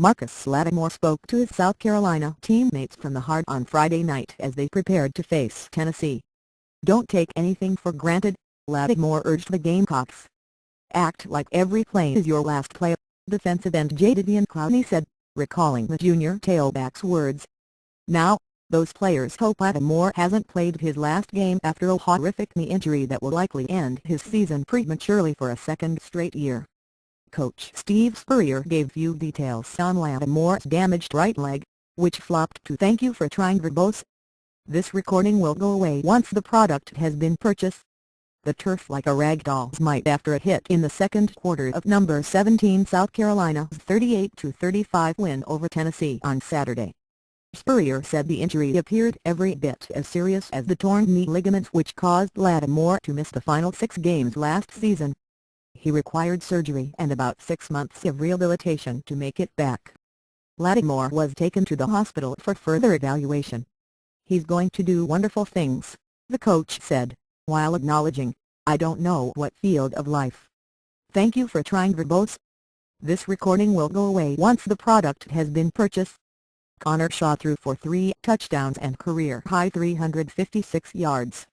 Marcus Lattimore spoke to his South Carolina teammates from the heart on Friday night as they prepared to face Tennessee. "Don't take anything for granted," Lattimore urged the Gamecocks. "Act like every play is your last play," defensive end Jadeveon Clowney said, recalling the junior tailback's words. Now, those players hope Lattimore hasn't played his last game after a horrific knee injury that will likely end his season prematurely for a second straight year. Coach Steve Spurrier gave few details on Lattimore's damaged right leg, which flopped to "Thank you for trying verbose. This recording will go away once the product has been purchased." The turf like a rag doll's might after a hit in the second quarter of number 17 South Carolina's 38-35 win over Tennessee on Saturday. Spurrier said the injury appeared every bit as serious as the torn knee ligaments which caused Lattimore to miss the final 6 games last season. He required surgery and about 6 months of rehabilitation to make it back. Lattimore was taken to the hospital for further evaluation. "He's going to do wonderful things," the coach said, while acknowledging, "I don't know what field of life. Thank you for trying verbose. This recording will go away once the product has been purchased." Connor Shaw threw for 3 touchdowns and career-high 356 yards.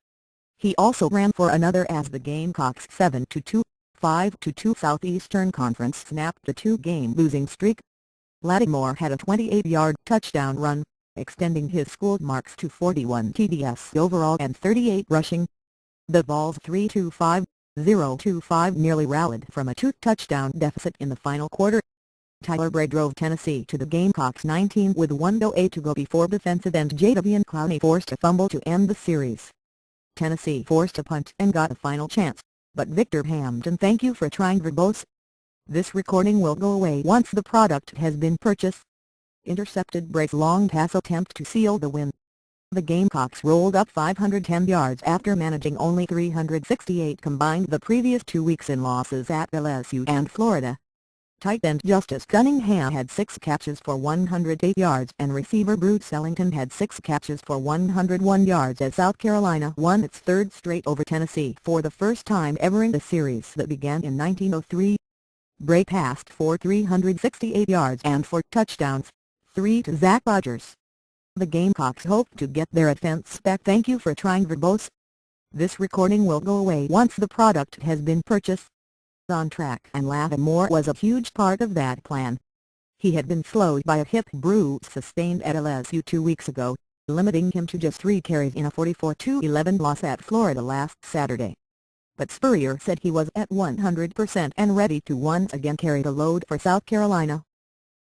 He also ran for another as the Gamecocks' 7-2, 5-2 Southeastern Conference snapped the 2-game losing streak. Lattimore had a 28-yard touchdown run, extending his school marks to 41 TDs overall and 38 rushing. The Vols' 3-5-0-5 nearly rallied from a 2-touchdown deficit in the final quarter. Tyler Bray drove Tennessee to the Gamecocks' 19 with 1:08 to go before defensive end Jadeveon Clowney forced a fumble to end the series. Tennessee forced a punt and got a final chance, but Victor Hampton "Thank you for trying verbose. This recording will go away once the product has been purchased." Intercepted Bray's long pass attempt to seal the win. The Gamecocks rolled up 510 yards after managing only 368 combined the previous 2 weeks in losses at LSU and Florida. Tight end Justice Cunningham had 6 catches for 108 yards and receiver Bruce Ellington had 6 catches for 101 yards as South Carolina won its 3rd straight over Tennessee for the first time ever in a series that began in 1903. Bray passed for 368 yards and 4 touchdowns, 3 to Zach Rogers. The Gamecocks hope to get their offense back. "Thank you for trying verbose. This recording will go away once the product has been purchased." On track, and Lattimore was a huge part of that plan. He had been slowed by a hip bruise sustained at LSU 2 weeks ago, limiting him to just 3 carries in a 44-11 loss at Florida last Saturday. But Spurrier said he was at 100% and ready to once again carry the load for South Carolina.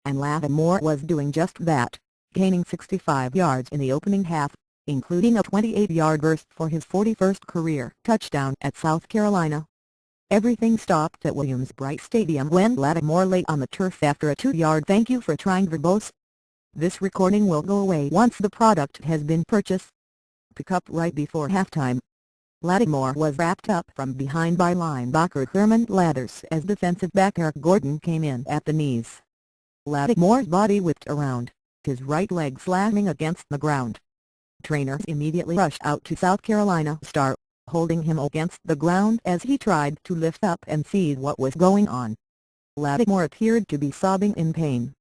And Lattimore was doing just that, gaining 65 yards in the opening half, including a 28-yard burst for his 41st career touchdown at South Carolina. Everything stopped at Williams-Brice Stadium when Lattimore lay on the turf after a 2-yard "Thank you for trying verbose. This recording will go away once the product has been purchased." Pick up right before halftime. Lattimore was wrapped up from behind by linebacker Herman Lathers as defensive back Eric Gordon came in at the knees. Lattimore's body whipped around, his right leg slamming against the ground. Trainers immediately rushed out to South Carolina star, holding him against the ground as he tried to lift up and see what was going on. Lattimore appeared to be sobbing in pain,